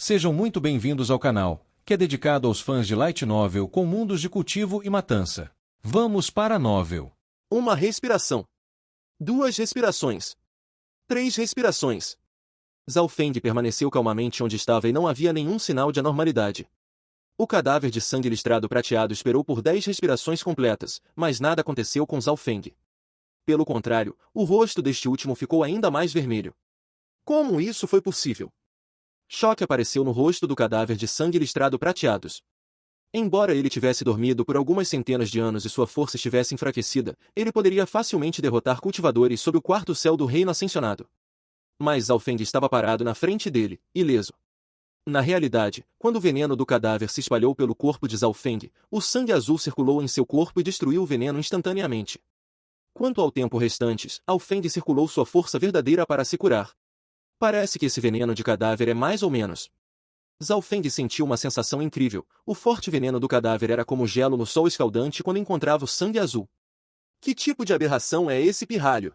Sejam muito bem-vindos ao canal, que é dedicado aos fãs de Light Novel com mundos de cultivo e matança. Vamos para a novel. Uma respiração. 2 respirações. 3 respirações. Zhao Feng permaneceu calmamente onde estava e não havia nenhum sinal de anormalidade. O cadáver de sangue listrado prateado esperou por 10 respirações completas, mas nada aconteceu com Zhao Feng. Pelo contrário, o rosto deste último ficou ainda mais vermelho. Como isso foi possível? Choque apareceu no rosto do cadáver de sangue listrado prateados. Embora ele tivesse dormido por algumas centenas de anos e sua força estivesse enfraquecida, ele poderia facilmente derrotar cultivadores sob o quarto céu do reino ascensionado. Mas Zhao Feng estava parado na frente dele, ileso. Na realidade, quando o veneno do cadáver se espalhou pelo corpo de Zhao Feng, o sangue azul circulou em seu corpo e destruiu o veneno instantaneamente. Quanto ao tempo restante, Zhao Feng circulou sua força verdadeira para se curar. Parece que esse veneno de cadáver é mais ou menos. Zhao Feng sentiu uma sensação incrível. O forte veneno do cadáver era como gelo no sol escaldante quando encontrava o sangue azul. Que tipo de aberração é esse pirralho?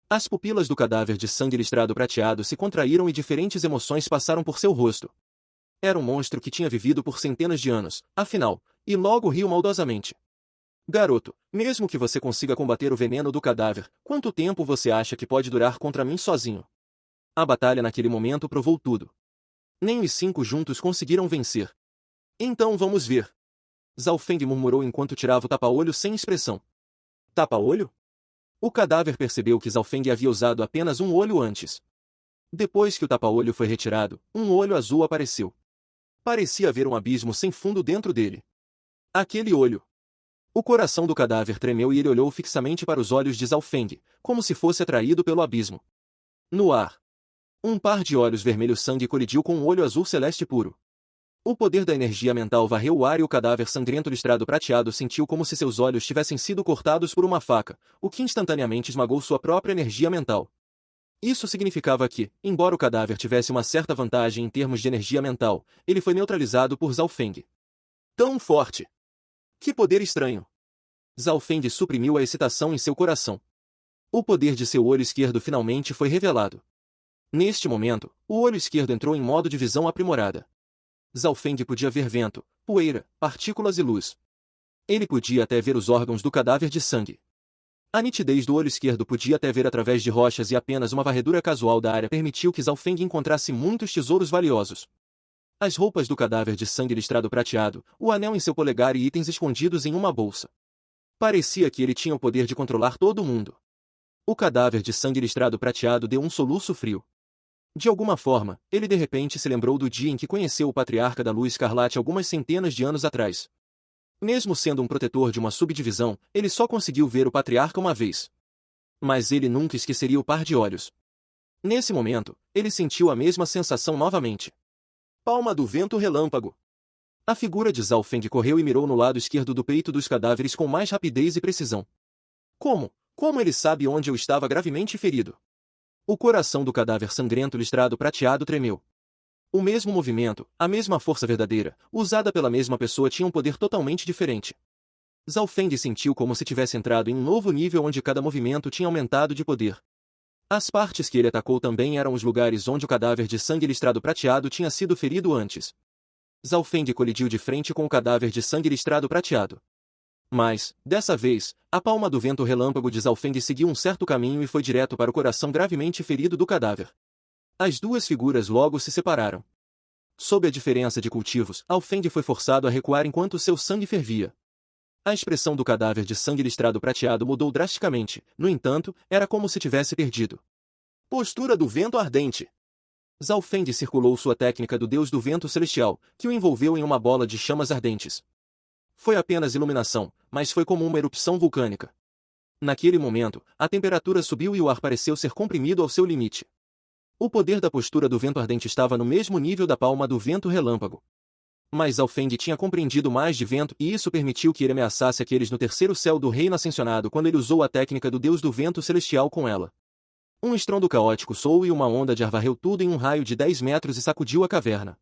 As pupilas do cadáver de sangue listrado prateado se contraíram e diferentes emoções passaram por seu rosto. Era um monstro que tinha vivido por centenas de anos, afinal, e logo riu maldosamente. Garoto, mesmo que você consiga combater o veneno do cadáver, quanto tempo você acha que pode durar contra mim sozinho? A batalha naquele momento provou tudo. Nem os 5 juntos conseguiram vencer. Então vamos ver. Zhao Feng murmurou enquanto tirava o tapa-olho sem expressão. Tapa-olho? O cadáver percebeu que Zhao Feng havia usado apenas um olho antes. Depois que o tapa-olho foi retirado, um olho azul apareceu. Parecia haver um abismo sem fundo dentro dele. Aquele olho. O coração do cadáver tremeu e ele olhou fixamente para os olhos de Zhao Feng, como se fosse atraído pelo abismo. No ar, um par de olhos vermelho-sangue colidiu com um olho azul celeste puro. O poder da energia mental varreu o ar e o cadáver sangrento listrado prateado sentiu como se seus olhos tivessem sido cortados por uma faca, o que instantaneamente esmagou sua própria energia mental. Isso significava que, embora o cadáver tivesse uma certa vantagem em termos de energia mental, ele foi neutralizado por Zhao Feng. Tão forte! Que poder estranho! Zhao Feng suprimiu a excitação em seu coração. O poder de seu olho esquerdo finalmente foi revelado. Neste momento, o olho esquerdo entrou em modo de visão aprimorada. Zhao Feng podia ver vento, poeira, partículas e luz. Ele podia até ver os órgãos do cadáver de sangue. A nitidez do olho esquerdo podia até ver através de rochas e apenas uma varredura casual da área permitiu que Zhao Feng encontrasse muitos tesouros valiosos. As roupas do cadáver de sangue listrado prateado, o anel em seu polegar e itens escondidos em uma bolsa. Parecia que ele tinha o poder de controlar todo mundo. O cadáver de sangue listrado prateado deu um soluço frio. De alguma forma, ele de repente se lembrou do dia em que conheceu o Patriarca da Lua Escarlate algumas centenas de anos atrás. Mesmo sendo um protetor de uma subdivisão, ele só conseguiu ver o Patriarca uma vez. Mas ele nunca esqueceria o par de olhos. Nesse momento, ele sentiu a mesma sensação novamente. Palma do vento relâmpago. A figura de Zhao Feng correu e mirou no lado esquerdo do peito dos cadáveres com mais rapidez e precisão. Como ele sabe onde eu estava gravemente ferido? O coração do cadáver sangrento listrado prateado tremeu. O mesmo movimento, a mesma força verdadeira, usada pela mesma pessoa tinha um poder totalmente diferente. Zhao Feng sentiu como se tivesse entrado em um novo nível onde cada movimento tinha aumentado de poder. As partes que ele atacou também eram os lugares onde o cadáver de sangue listrado prateado tinha sido ferido antes. Zhao Feng colidiu de frente com o cadáver de sangue listrado prateado. Mas, dessa vez, a palma do vento relâmpago de Zhao Feng seguiu um certo caminho e foi direto para o coração gravemente ferido do cadáver. As duas figuras logo se separaram. Sob a diferença de cultivos, Zhao Feng foi forçado a recuar enquanto seu sangue fervia. A expressão do cadáver de sangue listrado prateado mudou drasticamente, no entanto, era como se tivesse perdido. Postura do vento ardente. Zhao Feng circulou sua técnica do deus do vento celestial, que o envolveu em uma bola de chamas ardentes. Foi apenas iluminação, mas foi como uma erupção vulcânica. Naquele momento, a temperatura subiu e o ar pareceu ser comprimido ao seu limite. O poder da postura do vento ardente estava no mesmo nível da palma do vento relâmpago. Mas Zhao Feng tinha compreendido mais de vento e isso permitiu que ele ameaçasse aqueles no terceiro céu do reino ascensionado quando ele usou a técnica do deus do vento celestial com ela. Um estrondo caótico soou e uma onda de ar varreu tudo em um raio de 10 metros e sacudiu a caverna.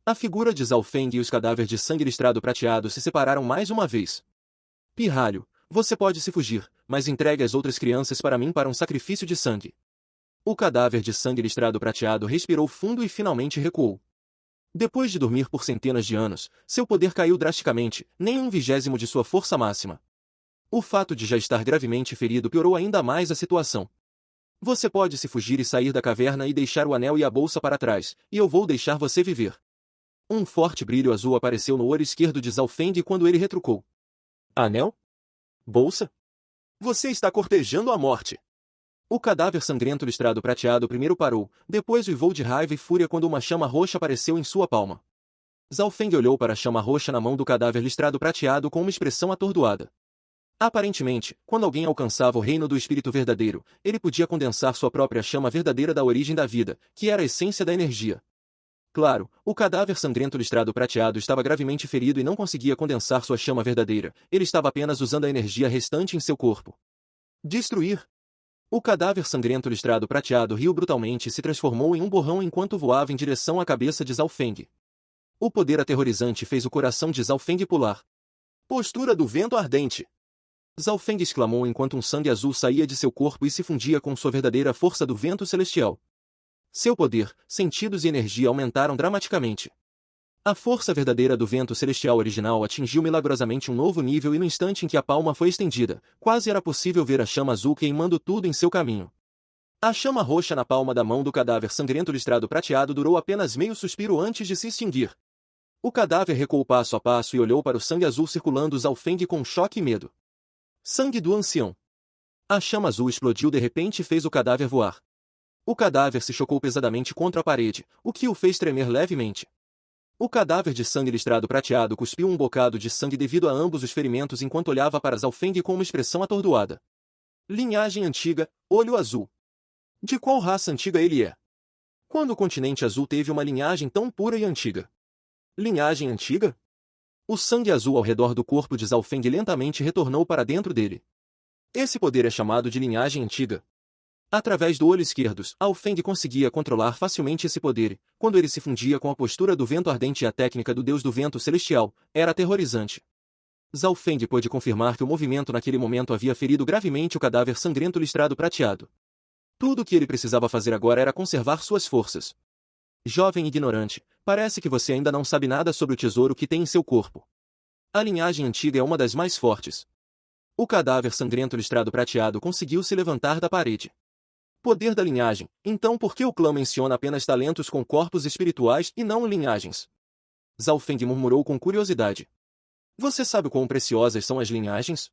A figura de Zhao Feng e os cadáveres de sangue listrado prateado se separaram mais uma vez. Pirralho, você pode se fugir, mas entregue as outras crianças para mim para um sacrifício de sangue. O cadáver de sangue listrado prateado respirou fundo e finalmente recuou. Depois de dormir por centenas de anos, seu poder caiu drasticamente, nem 1/20 de sua força máxima. O fato de já estar gravemente ferido piorou ainda mais a situação. Você pode se fugir e sair da caverna e deixar o anel e a bolsa para trás, e eu vou deixar você viver. Um forte brilho azul apareceu no olho esquerdo de Zhao Feng quando ele retrucou. Anel? Bolsa? Você está cortejando a morte. O cadáver sangrento listrado prateado primeiro parou, depois uivou de raiva e fúria quando uma chama roxa apareceu em sua palma. Zhao Feng olhou para a chama roxa na mão do cadáver listrado prateado com uma expressão atordoada. Aparentemente, quando alguém alcançava o reino do espírito verdadeiro, ele podia condensar sua própria chama verdadeira da origem da vida, que era a essência da energia. Claro, o cadáver sangrento listrado prateado estava gravemente ferido e não conseguia condensar sua chama verdadeira, ele estava apenas usando a energia restante em seu corpo. Destruir. O cadáver sangrento listrado prateado riu brutalmente e se transformou em um borrão enquanto voava em direção à cabeça de Zhao Feng. O poder aterrorizante fez o coração de Zhao Feng pular. Postura do vento ardente. Zhao Feng exclamou enquanto um sangue azul saía de seu corpo e se fundia com sua verdadeira força do vento celestial. Seu poder, sentidos e energia aumentaram dramaticamente. A força verdadeira do vento celestial original atingiu milagrosamente um novo nível e no instante em que a palma foi estendida, quase era possível ver a chama azul queimando tudo em seu caminho. A chama roxa na palma da mão do cadáver sangrento listrado prateado durou apenas meio suspiro antes de se extinguir. O cadáver recuou passo a passo e olhou para o sangue azul circulando Zhao Feng com choque e medo. Sangue do ancião. A chama azul explodiu de repente e fez o cadáver voar. O cadáver se chocou pesadamente contra a parede, o que o fez tremer levemente. O cadáver de sangue listrado prateado cuspiu um bocado de sangue devido a ambos os ferimentos enquanto olhava para Zhao Feng com uma expressão atordoada. Linhagem antiga, olho azul. De qual raça antiga ele é? Quando o continente azul teve uma linhagem tão pura e antiga? Linhagem antiga? O sangue azul ao redor do corpo de Zhao Feng lentamente retornou para dentro dele. Esse poder é chamado de linhagem antiga. Através do olho esquerdo, Zhao Feng conseguia controlar facilmente esse poder, quando ele se fundia com a postura do vento ardente e a técnica do deus do vento celestial, era aterrorizante. Zhao Feng pôde confirmar que o movimento naquele momento havia ferido gravemente o cadáver sangrento listrado prateado. Tudo o que ele precisava fazer agora era conservar suas forças. Jovem ignorante, parece que você ainda não sabe nada sobre o tesouro que tem em seu corpo. A linhagem antiga é uma das mais fortes. O cadáver sangrento listrado prateado conseguiu se levantar da parede. Poder da linhagem, então por que o clã menciona apenas talentos com corpos espirituais e não linhagens? Zhao Feng murmurou com curiosidade. Você sabe quão preciosas são as linhagens?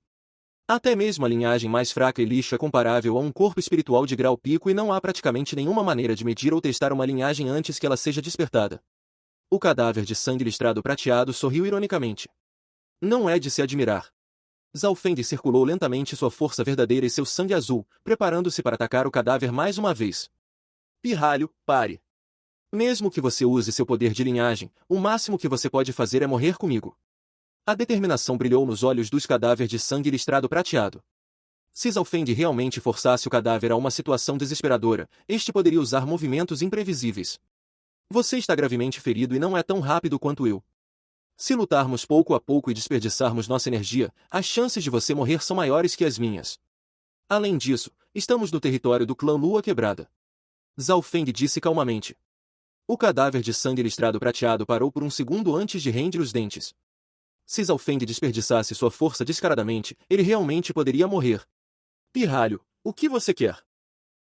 Até mesmo a linhagem mais fraca e lixa é comparável a um corpo espiritual de grau pico e não há praticamente nenhuma maneira de medir ou testar uma linhagem antes que ela seja despertada. O cadáver de sangue listrado prateado sorriu ironicamente. Não é de se admirar. Zhao Feng circulou lentamente sua força verdadeira e seu sangue azul, preparando-se para atacar o cadáver mais uma vez. Pirralho, pare. Mesmo que você use seu poder de linhagem, o máximo que você pode fazer é morrer comigo. A determinação brilhou nos olhos dos cadáveres de sangue listrado prateado. Se Zhao Feng realmente forçasse o cadáver a uma situação desesperadora, este poderia usar movimentos imprevisíveis. Você está gravemente ferido e não é tão rápido quanto eu. Se lutarmos pouco a pouco e desperdiçarmos nossa energia, as chances de você morrer são maiores que as minhas. Além disso, estamos no território do clã Lua Quebrada. Zhao Feng disse calmamente. O cadáver de sangue listrado prateado parou por um segundo antes de render os dentes. Se Zhao Feng desperdiçasse sua força descaradamente, ele realmente poderia morrer. Pirralho, o que você quer?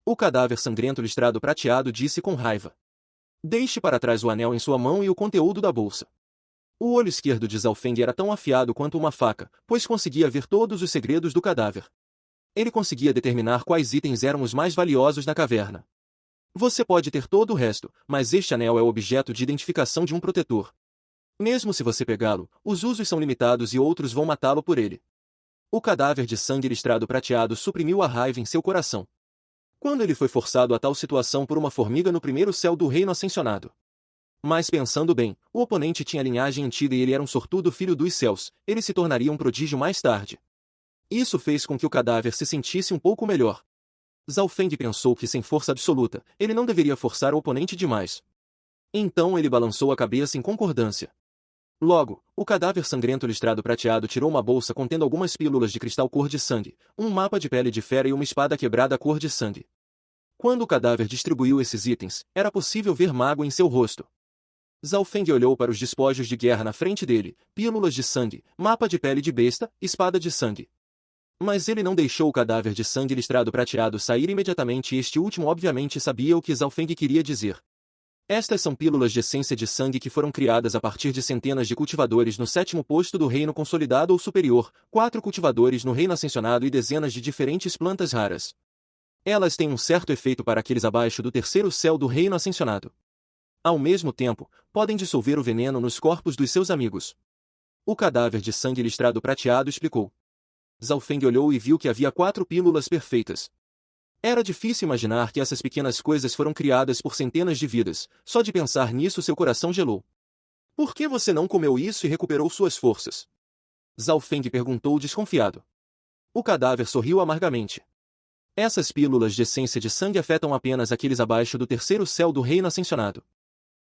O cadáver sangrento listrado prateado disse com raiva. Deixe para trás o anel em sua mão e o conteúdo da bolsa. O olho esquerdo de Zhao Feng era tão afiado quanto uma faca, pois conseguia ver todos os segredos do cadáver. Ele conseguia determinar quais itens eram os mais valiosos na caverna. Você pode ter todo o resto, mas este anel é o objeto de identificação de um protetor. Mesmo se você pegá-lo, os usos são limitados e outros vão matá-lo por ele. O cadáver de sangue listrado prateado suprimiu a raiva em seu coração. Quando ele foi forçado a tal situação por uma formiga no primeiro céu do reino ascensionado. Mas pensando bem, o oponente tinha linhagem antiga e ele era um sortudo filho dos céus, ele se tornaria um prodígio mais tarde. Isso fez com que o cadáver se sentisse um pouco melhor. Zhao Feng pensou que sem força absoluta, ele não deveria forçar o oponente demais. Então ele balançou a cabeça em concordância. Logo, o cadáver sangrento listrado prateado tirou uma bolsa contendo algumas pílulas de cristal cor de sangue, um mapa de pele de fera e uma espada quebrada cor de sangue. Quando o cadáver distribuiu esses itens, era possível ver mágoa em seu rosto. Zhao Feng olhou para os despojos de guerra na frente dele, pílulas de sangue, mapa de pele de besta, espada de sangue. Mas ele não deixou o cadáver de sangue listrado prateado sair imediatamente e este último obviamente sabia o que Zhao Feng queria dizer. Estas são pílulas de essência de sangue que foram criadas a partir de centenas de cultivadores no 7º posto do reino consolidado ou superior, 4 cultivadores no reino ascensionado e dezenas de diferentes plantas raras. Elas têm um certo efeito para aqueles abaixo do 3º céu do reino ascensionado. Ao mesmo tempo, podem dissolver o veneno nos corpos dos seus amigos. O cadáver de sangue listrado prateado explicou. Zhao Feng olhou e viu que havia 4 pílulas perfeitas. Era difícil imaginar que essas pequenas coisas foram criadas por centenas de vidas. Só de pensar nisso seu coração gelou. Por que você não comeu isso e recuperou suas forças? Zhao Feng perguntou desconfiado. O cadáver sorriu amargamente. Essas pílulas de essência de sangue afetam apenas aqueles abaixo do 3º céu do reino ascensionado.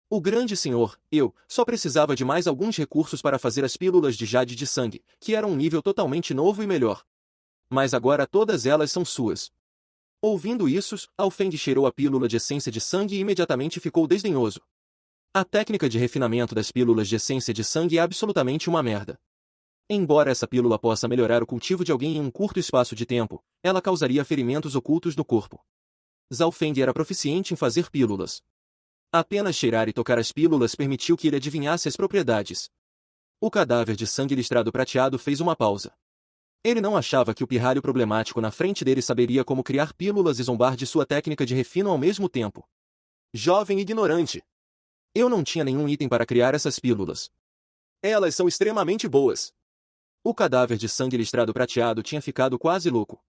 O grande senhor, eu, só precisava de mais alguns recursos para fazer as pílulas de jade de sangue, que eram um nível totalmente novo e melhor. Mas agora todas elas são suas. Ouvindo isso, Zhao Feng cheirou a pílula de essência de sangue e imediatamente ficou desdenhoso. A técnica de refinamento das pílulas de essência de sangue é absolutamente uma merda. Embora essa pílula possa melhorar o cultivo de alguém em um curto espaço de tempo, ela causaria ferimentos ocultos no corpo. Zhao Feng era proficiente em fazer pílulas. Apenas cheirar e tocar as pílulas permitiu que ele adivinhasse as propriedades. O cadáver de sangue listrado prateado fez uma pausa. Ele não achava que o pirralho problemático na frente dele saberia como criar pílulas e zombar de sua técnica de refino ao mesmo tempo. Jovem ignorante! Eu não tinha nenhum item para criar essas pílulas. Elas são extremamente boas. O cadáver de sangue listrado prateado tinha ficado quase louco.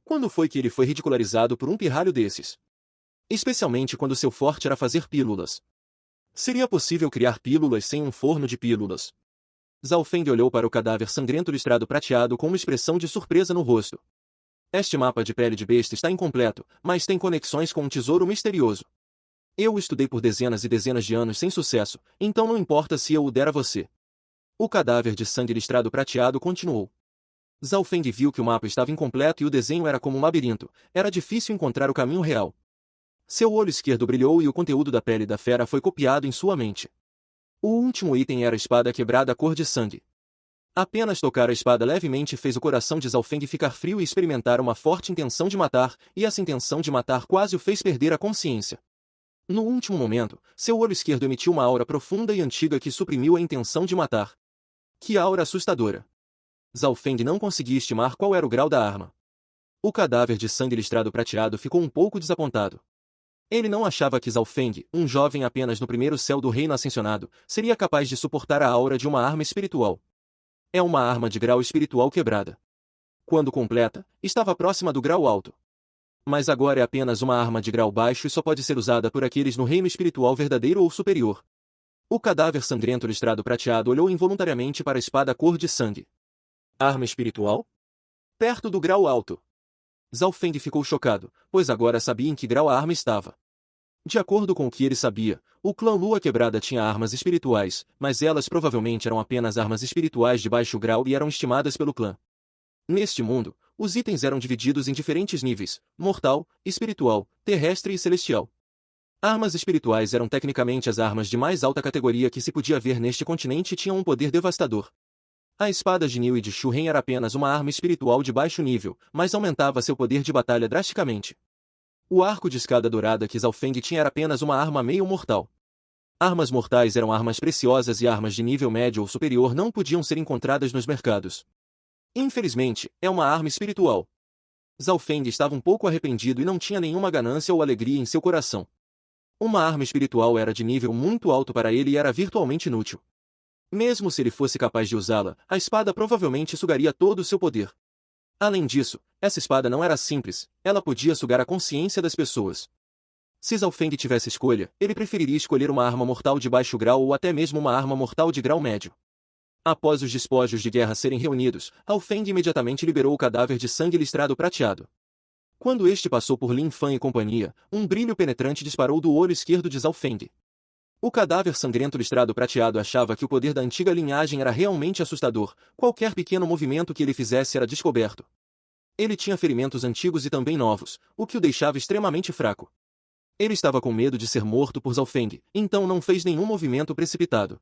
Quando foi que ele foi ridicularizado por um pirralho desses? Especialmente quando seu forte era fazer pílulas. Seria possível criar pílulas sem um forno de pílulas? Zhao Feng olhou para o cadáver sangrento listrado prateado com uma expressão de surpresa no rosto. Este mapa de pele de besta está incompleto, mas tem conexões com um tesouro misterioso. Eu o estudei por dezenas e dezenas de anos sem sucesso, então não importa se eu o der a você. O cadáver de sangue listrado prateado continuou. Zhao Feng viu que o mapa estava incompleto e o desenho era como um labirinto, era difícil encontrar o caminho real. Seu olho esquerdo brilhou e o conteúdo da pele da fera foi copiado em sua mente. O último item era a espada quebrada cor de sangue. Apenas tocar a espada levemente fez o coração de Zhao Feng ficar frio e experimentar uma forte intenção de matar, e essa intenção de matar quase o fez perder a consciência. No último momento, seu olho esquerdo emitiu uma aura profunda e antiga que suprimiu a intenção de matar. Que aura assustadora! Zhao Feng não conseguia estimar qual era o grau da arma. O cadáver de sangue listrado prateado ficou um pouco desapontado. Ele não achava que Zhao Feng, um jovem apenas no 1º céu do reino ascensionado, seria capaz de suportar a aura de uma arma espiritual. É uma arma de grau espiritual quebrada. Quando completa, estava próxima do grau alto. Mas agora é apenas uma arma de grau baixo e só pode ser usada por aqueles no reino espiritual verdadeiro ou superior. O cadáver sangrento listrado prateado olhou involuntariamente para a espada cor de sangue. Arma espiritual? Perto do grau alto. Zhao Feng ficou chocado, pois agora sabia em que grau a arma estava. De acordo com o que ele sabia, o clã Lua Quebrada tinha armas espirituais, mas elas provavelmente eram apenas armas espirituais de baixo grau e eram estimadas pelo clã. Neste mundo, os itens eram divididos em diferentes níveis: mortal, espiritual, terrestre e celestial. Armas espirituais eram tecnicamente as armas de mais alta categoria que se podia ver neste continente e tinham um poder devastador. A espada de Niu e de Shu Ren era apenas uma arma espiritual de baixo nível, mas aumentava seu poder de batalha drasticamente. O arco de escada dourada que Zhao Feng tinha era apenas uma arma meio mortal. Armas mortais eram armas preciosas e armas de nível médio ou superior não podiam ser encontradas nos mercados. Infelizmente, é uma arma espiritual. Zhao Feng estava um pouco arrependido e não tinha nenhuma ganância ou alegria em seu coração. Uma arma espiritual era de nível muito alto para ele e era virtualmente inútil. Mesmo se ele fosse capaz de usá-la, a espada provavelmente sugaria todo o seu poder. Além disso, essa espada não era simples, ela podia sugar a consciência das pessoas. Se Zhao Feng tivesse escolha, ele preferiria escolher uma arma mortal de baixo grau ou até mesmo uma arma mortal de grau médio. Após os despojos de guerra serem reunidos, Zhao Feng imediatamente liberou o cadáver de sangue listrado prateado. Quando este passou por Lin Fan e companhia, um brilho penetrante disparou do olho esquerdo de Zhao Feng. O cadáver sangrento listrado prateado achava que o poder da antiga linhagem era realmente assustador, qualquer pequeno movimento que ele fizesse era descoberto. Ele tinha ferimentos antigos e também novos, o que o deixava extremamente fraco. Ele estava com medo de ser morto por Zhaofeng, então não fez nenhum movimento precipitado.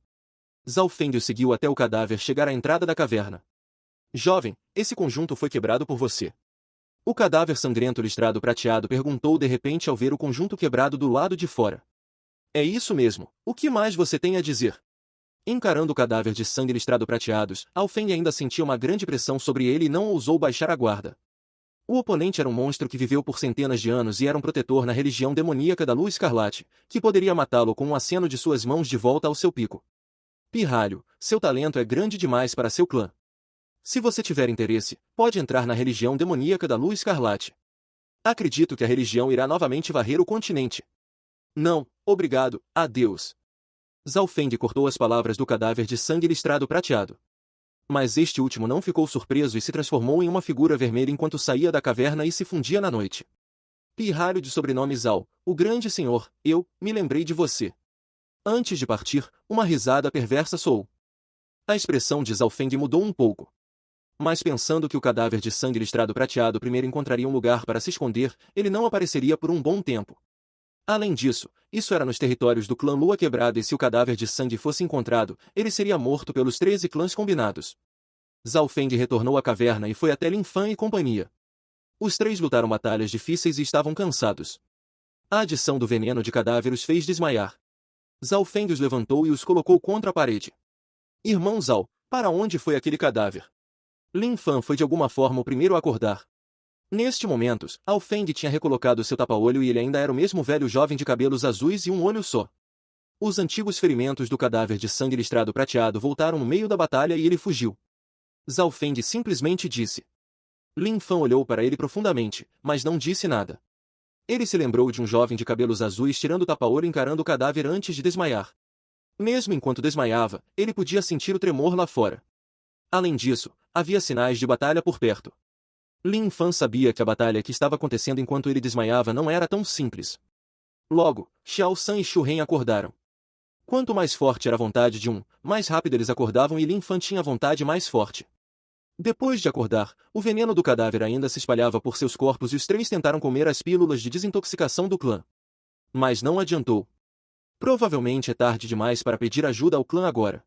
Zhaofeng o seguiu até o cadáver chegar à entrada da caverna. Jovem, esse conjunto foi quebrado por você. O cadáver sangrento listrado prateado perguntou de repente ao ver o conjunto quebrado do lado de fora. É isso mesmo, o que mais você tem a dizer? Encarando o cadáver de sangue listrado prateados, Zhaofeng ainda sentia uma grande pressão sobre ele e não ousou baixar a guarda. O oponente era um monstro que viveu por centenas de anos e era um protetor na religião demoníaca da Lua Escarlate, que poderia matá-lo com um aceno de suas mãos de volta ao seu pico. Pirralho, seu talento é grande demais para seu clã. Se você tiver interesse, pode entrar na religião demoníaca da Lua Escarlate. Acredito que a religião irá novamente varrer o continente. Não, obrigado, adeus. Zhaofeng cortou as palavras do cadáver de sangue listrado prateado. Mas este último não ficou surpreso e se transformou em uma figura vermelha enquanto saía da caverna e se fundia na noite. Pirralho de sobrenome Zhao, o grande senhor, eu me lembrei de você. Antes de partir, uma risada perversa soou. A expressão de Zhaofeng mudou um pouco. Mas pensando que o cadáver de sangue listrado prateado primeiro encontraria um lugar para se esconder, ele não apareceria por um bom tempo. Além disso, isso era nos territórios do clã Lua Quebrada e se o cadáver de sangue fosse encontrado, ele seria morto pelos 13 clãs combinados. Zhaofeng retornou à caverna e foi até Lin Fan e companhia. Os três lutaram batalhas difíceis e estavam cansados. A adição do veneno de cadáver os fez desmaiar. Zhaofeng os levantou e os colocou contra a parede. Irmão Zhao, para onde foi aquele cadáver? Lin Fan foi de alguma forma o primeiro a acordar. Neste momento, Zhaofeng tinha recolocado seu tapa-olho e ele ainda era o mesmo velho jovem de cabelos azuis e um olho só. Os antigos ferimentos do cadáver de sangue listrado prateado voltaram no meio da batalha e ele fugiu. Zhaofeng simplesmente disse. Lin Fan olhou para ele profundamente, mas não disse nada. Ele se lembrou de um jovem de cabelos azuis tirando o tapa-olho e encarando o cadáver antes de desmaiar. Mesmo enquanto desmaiava, ele podia sentir o tremor lá fora. Além disso, havia sinais de batalha por perto. Lin Fan sabia que a batalha que estava acontecendo enquanto ele desmaiava não era tão simples. Logo, Xiao San e Xu Ren acordaram. Quanto mais forte era a vontade de um, mais rápido eles acordavam e Lin Fan tinha a vontade mais forte. Depois de acordar, o veneno do cadáver ainda se espalhava por seus corpos e os três tentaram comer as pílulas de desintoxicação do clã. Mas não adiantou. Provavelmente é tarde demais para pedir ajuda ao clã agora.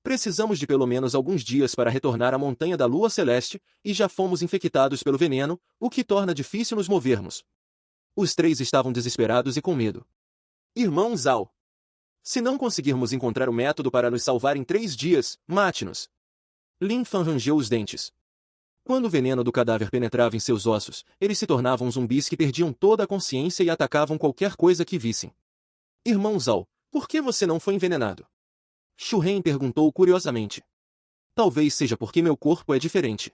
Precisamos de pelo menos alguns dias para retornar à Montanha da Lua Celeste, e já fomos infectados pelo veneno, o que torna difícil nos movermos. Os três estavam desesperados e com medo. Irmão Zhao. Se não conseguirmos encontrar o método para nos salvar em 3 dias, mate-nos. Lin Fan rangeu os dentes. Quando o veneno do cadáver penetrava em seus ossos, eles se tornavam zumbis que perdiam toda a consciência e atacavam qualquer coisa que vissem. Irmão Zhao, por que você não foi envenenado? Xu Ren perguntou curiosamente. Talvez seja porque meu corpo é diferente.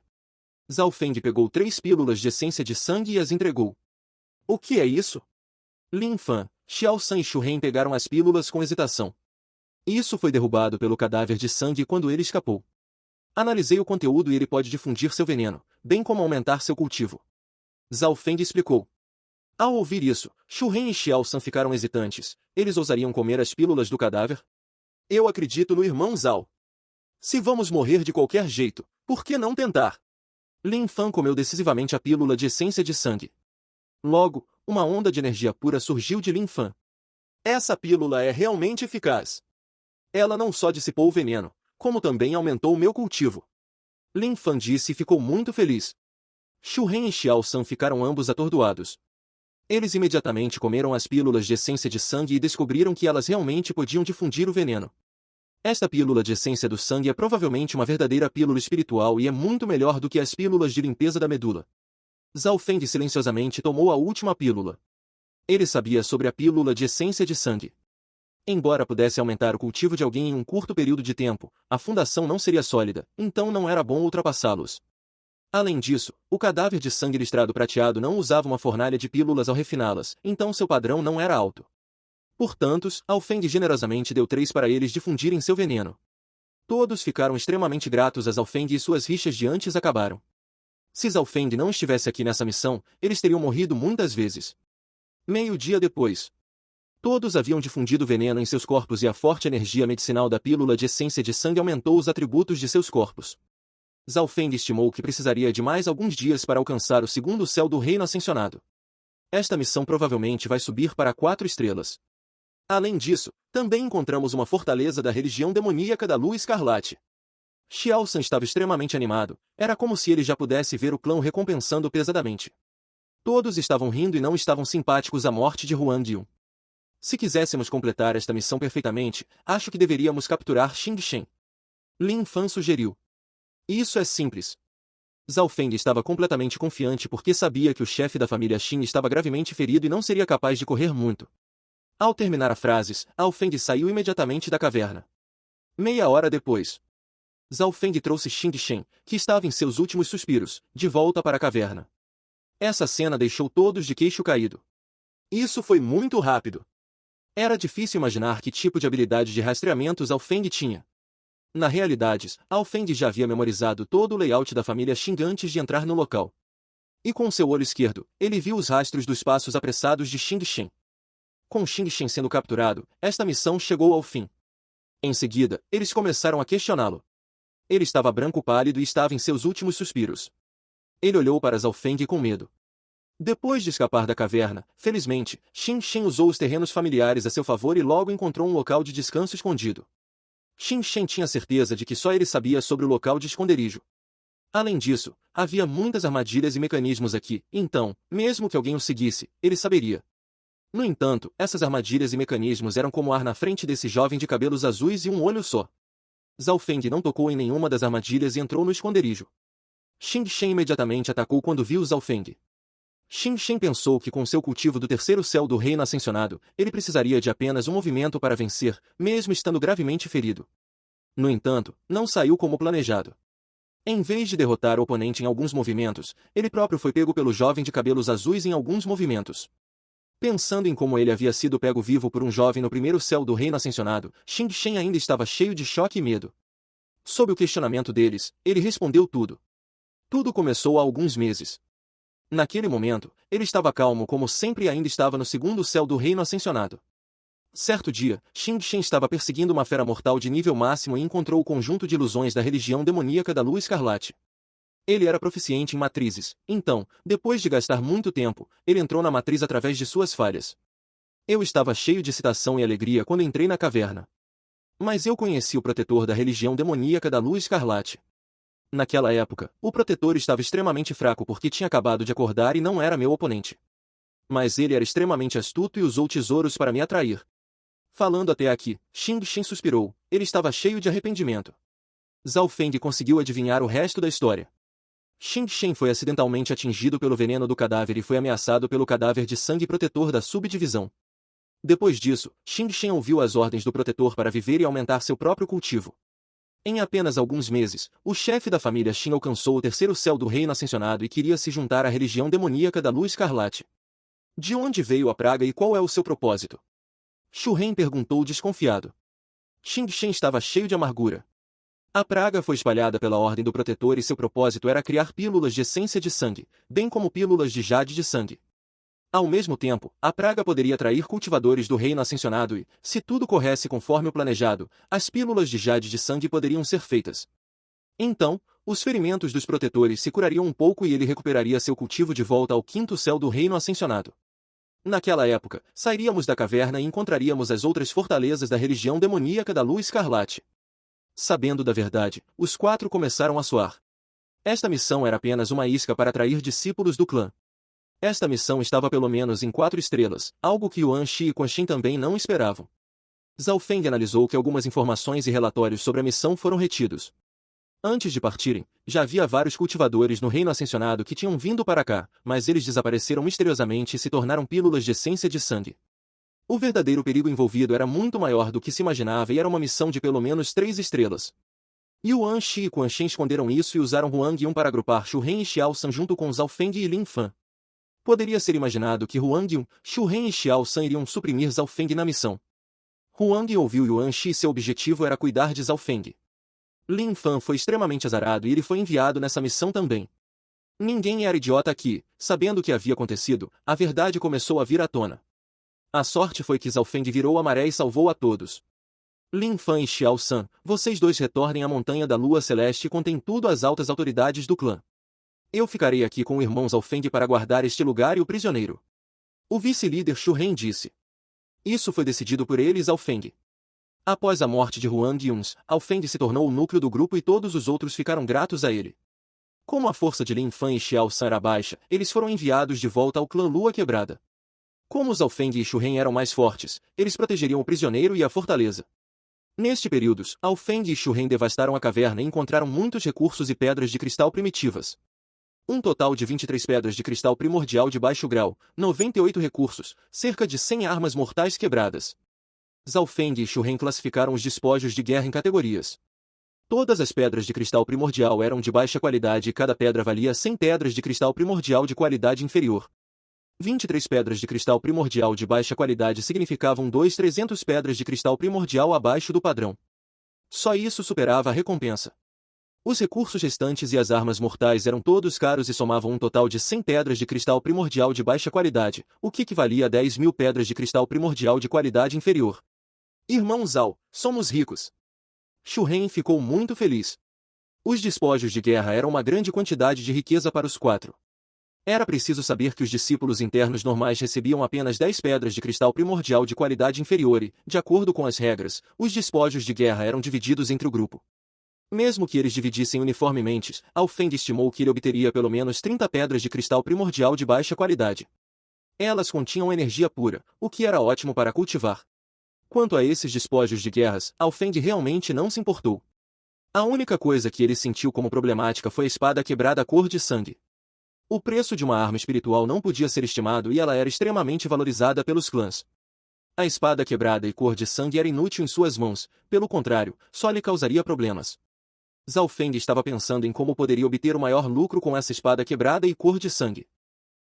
Zhaofeng pegou 3 pílulas de essência de sangue e as entregou. O que é isso? Lin Fan, Xiao San e Xu Ren pegaram as pílulas com hesitação. Isso foi derrubado pelo cadáver de sangue quando ele escapou. Analisei o conteúdo e ele pode difundir seu veneno, bem como aumentar seu cultivo. Zhaofeng explicou. Ao ouvir isso, Xu Ren e Xiao San ficaram hesitantes. Eles ousariam comer as pílulas do cadáver? Eu acredito no irmão Zhao. Se vamos morrer de qualquer jeito, por que não tentar? Lin Fan comeu decisivamente a pílula de essência de sangue. Logo, uma onda de energia pura surgiu de Lin Fan. Essa pílula é realmente eficaz. Ela não só dissipou o veneno, como também aumentou o meu cultivo. Lin Fan disse e ficou muito feliz. Xu Ren e Xiao San ficaram ambos atordoados. Eles imediatamente comeram as pílulas de essência de sangue e descobriram que elas realmente podiam difundir o veneno. Esta pílula de essência do sangue é provavelmente uma verdadeira pílula espiritual e é muito melhor do que as pílulas de limpeza da medula. Zhaofeng silenciosamente tomou a última pílula. Ele sabia sobre a pílula de essência de sangue. Embora pudesse aumentar o cultivo de alguém em um curto período de tempo, a fundação não seria sólida, então não era bom ultrapassá-los. Além disso, o cadáver de sangue listrado prateado não usava uma fornalha de pílulas ao refiná-las, então seu padrão não era alto. Portanto, Zhaofeng generosamente deu 3 para eles difundirem seu veneno. Todos ficaram extremamente gratos a Zhaofeng e suas rixas de antes acabaram. Se Zhaofeng não estivesse aqui nessa missão, eles teriam morrido muitas vezes. Meio-dia depois. Todos haviam difundido veneno em seus corpos e a forte energia medicinal da pílula de essência de sangue aumentou os atributos de seus corpos. Zhaofeng estimou que precisaria de mais alguns dias para alcançar o segundo céu do reino ascensionado. esta missão provavelmente vai subir para 4 estrelas. Além disso, também encontramos uma fortaleza da religião demoníaca da Lua Escarlate. Xiao San estava extremamente animado, era como se ele já pudesse ver o clã o recompensando pesadamente. Todos estavam rindo e não estavam simpáticos à morte de Huang Yun. Se quiséssemos completar esta missão perfeitamente, acho que deveríamos capturar Xing Shen. Lin Fan sugeriu. Isso é simples. Zhao Feng estava completamente confiante porque sabia que o chefe da família Qin estava gravemente ferido e não seria capaz de correr muito. Ao terminar as frases, Zhao Feng saiu imediatamente da caverna. Meia hora depois, Zhao Feng trouxe Xing Shen, que estava em seus últimos suspiros, de volta para a caverna. Essa cena deixou todos de queixo caído. Isso foi muito rápido. Era difícil imaginar que tipo de habilidade de rastreamento Zhao Feng tinha. Na realidade, Zhao Feng já havia memorizado todo o layout da família Qin antes de entrar no local. E com seu olho esquerdo, ele viu os rastros dos passos apressados de Xing Shen. Com Xing Shen sendo capturado, esta missão chegou ao fim. Em seguida, eles começaram a questioná-lo. Ele estava branco pálido e estava em seus últimos suspiros. Ele olhou para Zhao Feng com medo. Depois de escapar da caverna, felizmente, Xing Shen usou os terrenos familiares a seu favor e logo encontrou um local de descanso escondido. Xing Shen tinha certeza de que só ele sabia sobre o local de esconderijo. Além disso, havia muitas armadilhas e mecanismos aqui, então, mesmo que alguém o seguisse, ele saberia. No entanto, essas armadilhas e mecanismos eram como ar na frente desse jovem de cabelos azuis e um olho só. Zhao Feng não tocou em nenhuma das armadilhas e entrou no esconderijo. Xing Shen imediatamente atacou quando viu Zhao Feng. Xing Shen pensou que com seu cultivo do terceiro céu do reino ascensionado, ele precisaria de apenas um movimento para vencer, mesmo estando gravemente ferido. No entanto, não saiu como planejado. Em vez de derrotar o oponente em alguns movimentos, ele próprio foi pego pelo jovem de cabelos azuis em alguns movimentos. Pensando em como ele havia sido pego vivo por um jovem no primeiro céu do reino ascensionado, Xing Shen ainda estava cheio de choque e medo. Sob o questionamento deles, ele respondeu tudo. Tudo começou há alguns meses. Naquele momento, ele estava calmo como sempre e ainda estava no segundo céu do reino ascensionado. Certo dia, Xing Shen estava perseguindo uma fera mortal de nível máximo e encontrou o conjunto de ilusões da religião demoníaca da Lua Escarlate. Ele era proficiente em matrizes, então, depois de gastar muito tempo, ele entrou na matriz através de suas falhas. Eu estava cheio de excitação e alegria quando entrei na caverna. Mas eu conheci o protetor da religião demoníaca da Lua Escarlate. Naquela época, o protetor estava extremamente fraco porque tinha acabado de acordar e não era meu oponente. Mas ele era extremamente astuto e usou tesouros para me atrair. Falando até aqui, Xing Shen suspirou, ele estava cheio de arrependimento. Zhao Feng conseguiu adivinhar o resto da história. Xing Shen foi acidentalmente atingido pelo veneno do cadáver e foi ameaçado pelo cadáver de sangue protetor da subdivisão. Depois disso, Xing Shen ouviu as ordens do protetor para viver e aumentar seu próprio cultivo. Em apenas alguns meses, o chefe da família Qin alcançou o terceiro céu do reino ascensionado e queria se juntar à religião demoníaca da Lua Escarlate. De onde veio a praga e qual é o seu propósito? Xu Ren perguntou desconfiado. Xing Shen estava cheio de amargura. A praga foi espalhada pela ordem do protetor e seu propósito era criar pílulas de essência de sangue, bem como pílulas de jade de sangue. Ao mesmo tempo, a praga poderia atrair cultivadores do reino ascensionado e, se tudo corresse conforme o planejado, as pílulas de jade de sangue poderiam ser feitas. Então, os ferimentos dos protetores se curariam um pouco e ele recuperaria seu cultivo de volta ao quinto céu do reino ascensionado. Naquela época, sairíamos da caverna e encontraríamos as outras fortalezas da religião demoníaca da Lua Escarlate. Sabendo da verdade, os 4 começaram a suar. Esta missão era apenas uma isca para atrair discípulos do clã. Esta missão estava pelo menos em 4 estrelas, algo que Yuan Shi e Quan Shen também não esperavam. Zhao Feng analisou que algumas informações e relatórios sobre a missão foram retidos. Antes de partirem, já havia vários cultivadores no reino ascensionado que tinham vindo para cá, mas eles desapareceram misteriosamente e se tornaram pílulas de essência de sangue. O verdadeiro perigo envolvido era muito maior do que se imaginava e era uma missão de pelo menos 3 estrelas. Yuan Shi e Quan Shen esconderam isso e usaram Huang Yun para agrupar Xu Ren e Xiao San junto com Zhao Feng e Lin Fan. Poderia ser imaginado que Huang Yun, Xu Ren e Xiao San iriam suprimir Zhao Feng na missão. Huang ouviu Yuan Shi e seu objetivo era cuidar de Zhao Feng. Lin Fan foi extremamente azarado e ele foi enviado nessa missão também. Ninguém era idiota aqui, sabendo o que havia acontecido, a verdade começou a vir à tona. A sorte foi que Zhao Feng virou a maré e salvou a todos. Lin Fan e Xiao San, vocês dois retornem à Montanha da Lua Celeste e contem tudo às altas autoridades do clã. Eu ficarei aqui com o irmão Zhao Feng para guardar este lugar e o prisioneiro. O vice-líder Xu Ren disse. Isso foi decidido por ele e Zhao Feng. Após a morte de Huang Yunzi, Zhao Feng se tornou o núcleo do grupo e todos os outros ficaram gratos a ele. Como a força de Lin Fan e Xiao San era baixa, eles foram enviados de volta ao clã Lua Quebrada. Como Zhao Feng e Xu Ren eram mais fortes, eles protegeriam o prisioneiro e a fortaleza. Neste período, Zhao Feng e Xu Ren devastaram a caverna e encontraram muitos recursos e pedras de cristal primitivas. Um total de 23 pedras de cristal primordial de baixo grau, 98 recursos, cerca de 100 armas mortais quebradas. Zhao Feng e Xu Ren classificaram os despojos de guerra em categorias. Todas as pedras de cristal primordial eram de baixa qualidade e cada pedra valia 100 pedras de cristal primordial de qualidade inferior. 23 pedras de cristal primordial de baixa qualidade significavam 300 pedras de cristal primordial abaixo do padrão. Só isso superava a recompensa. Os recursos restantes e as armas mortais eram todos caros e somavam um total de 100 pedras de cristal primordial de baixa qualidade, o que equivalia a 10.000 pedras de cristal primordial de qualidade inferior. Irmão Zhao, somos ricos. Xu Ren ficou muito feliz. Os despojos de guerra eram uma grande quantidade de riqueza para os quatro. Era preciso saber que os discípulos internos normais recebiam apenas 10 pedras de cristal primordial de qualidade inferior e, de acordo com as regras, os despojos de guerra eram divididos entre o grupo. Mesmo que eles dividissem uniformemente, Zhao Feng estimou que ele obteria pelo menos 30 pedras de cristal primordial de baixa qualidade. Elas continham energia pura, o que era ótimo para cultivar. Quanto a esses despojos de guerras, Zhao Feng realmente não se importou. A única coisa que ele sentiu como problemática foi a espada quebrada cor de sangue. O preço de uma arma espiritual não podia ser estimado e ela era extremamente valorizada pelos clãs. A espada quebrada e cor de sangue era inútil em suas mãos, pelo contrário, só lhe causaria problemas. Zhao Feng estava pensando em como poderia obter o maior lucro com essa espada quebrada e cor de sangue.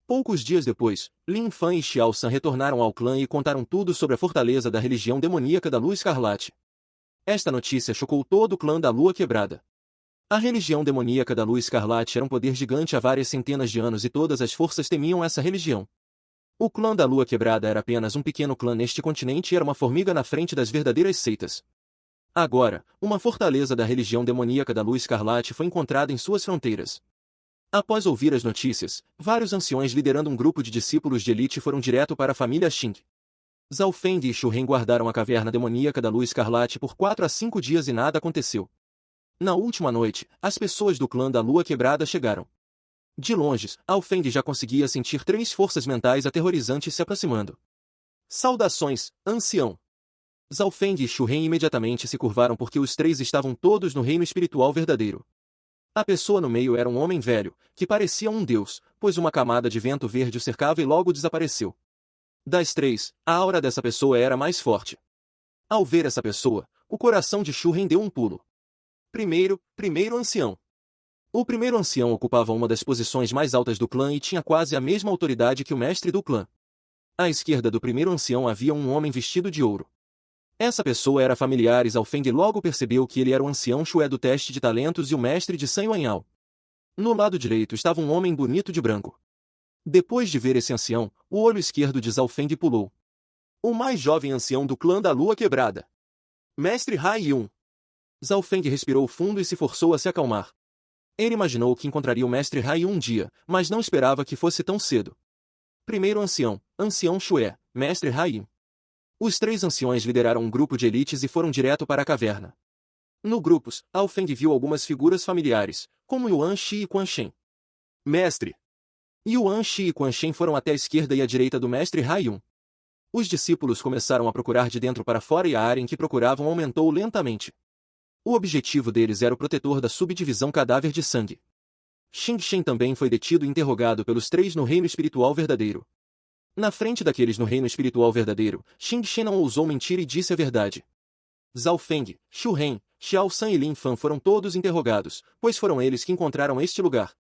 Poucos dias depois, Lin Fan e Xiao San retornaram ao clã e contaram tudo sobre a fortaleza da religião demoníaca da Lua Escarlate. Esta notícia chocou todo o clã da Lua Quebrada. A religião demoníaca da Lua Escarlate era um poder gigante há várias centenas de anos e todas as forças temiam essa religião. O clã da Lua Quebrada era apenas um pequeno clã neste continente e era uma formiga na frente das verdadeiras seitas. Agora, uma fortaleza da religião demoníaca da Lua Escarlate foi encontrada em suas fronteiras. Após ouvir as notícias, vários anciões liderando um grupo de discípulos de elite foram direto para a família Xing. Zhao Feng e Xu Ren guardaram a caverna demoníaca da Lua Escarlate por 4 a 5 dias e nada aconteceu. Na última noite, as pessoas do clã da Lua Quebrada chegaram. De longe, Zhao Feng já conseguia sentir 3 forças mentais aterrorizantes se aproximando. Saudações, ancião! Zhao Feng e Xu Ren imediatamente se curvaram porque os 3 estavam todos no reino espiritual verdadeiro. A pessoa no meio era um homem velho, que parecia um deus, pois uma camada de vento verde o cercava e logo desapareceu. Das 3, a aura dessa pessoa era mais forte. Ao ver essa pessoa, o coração de Xu Ren deu um pulo. Primeiro ancião. O primeiro ancião ocupava uma das posições mais altas do clã e tinha quase a mesma autoridade que o mestre do clã. À esquerda do primeiro ancião havia um homem vestido de ouro. Essa pessoa era familiar e Zhao Feng logo percebeu que ele era o ancião Xue do teste de talentos e o mestre de San Yuanyao. No lado direito estava um homem bonito de branco. Depois de ver esse ancião, o olho esquerdo de Zhao Feng pulou. O mais jovem ancião do clã da Lua Quebrada. Mestre Hai Yun. Zhao Feng respirou fundo e se forçou a se acalmar. Ele imaginou que encontraria o mestre Hai Yun um dia, mas não esperava que fosse tão cedo. Primeiro ancião, ancião Xue, mestre Hai Yun. Os 3 anciões lideraram um grupo de elites e foram direto para a caverna. No grupo, Zhao Feng viu algumas figuras familiares, como Yuan Shi e Quan Shen. Mestre! Yuan Shi e Quan Shen foram até a esquerda e a direita do mestre Hai Yun. Os discípulos começaram a procurar de dentro para fora e a área em que procuravam aumentou lentamente. O objetivo deles era o protetor da subdivisão cadáver de sangue. Xing Shen também foi detido e interrogado pelos 3 no reino espiritual verdadeiro. Na frente daqueles no reino espiritual verdadeiro, Xing Shen não ousou mentir e disse a verdade. Zhao Feng, Xu Ren, Xiao San e Lin Fan foram todos interrogados, pois foram eles que encontraram este lugar.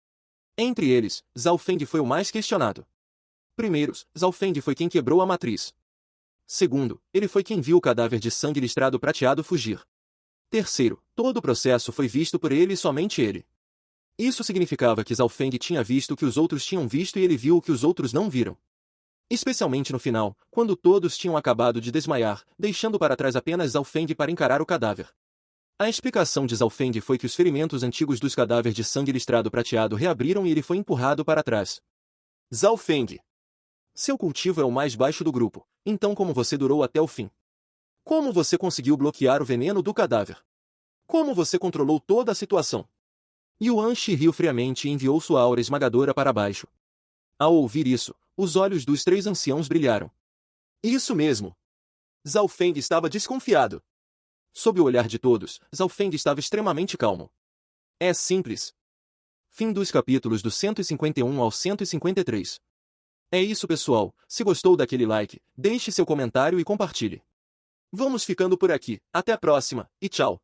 Entre eles, Zhao Feng foi o mais questionado. Primeiro, Zhao Feng foi quem quebrou a matriz. Segundo, ele foi quem viu o cadáver de sangue listrado prateado fugir. Terceiro, todo o processo foi visto por ele e somente ele. Isso significava que Zhao Feng tinha visto o que os outros tinham visto e ele viu o que os outros não viram. Especialmente no final, quando todos tinham acabado de desmaiar, deixando para trás apenas Zhao Feng para encarar o cadáver. A explicação de Zhao Feng foi que os ferimentos antigos dos cadáveres de sangue listrado prateado reabriram e ele foi empurrado para trás. Zhao Feng! Seu cultivo é o mais baixo do grupo, então como você durou até o fim? Como você conseguiu bloquear o veneno do cadáver? Como você controlou toda a situação? Yuan Shi riu friamente e enviou sua aura esmagadora para baixo. Ao ouvir isso, os olhos dos três anciãos brilharam. Isso mesmo! Zhao Feng estava desconfiado. Sob o olhar de todos, Zhao Feng estava extremamente calmo. É simples. Fim dos capítulos do 151 ao 153. É isso, pessoal. Se gostou daquele like, deixe seu comentário e compartilhe. Vamos ficando por aqui. Até a próxima, e tchau!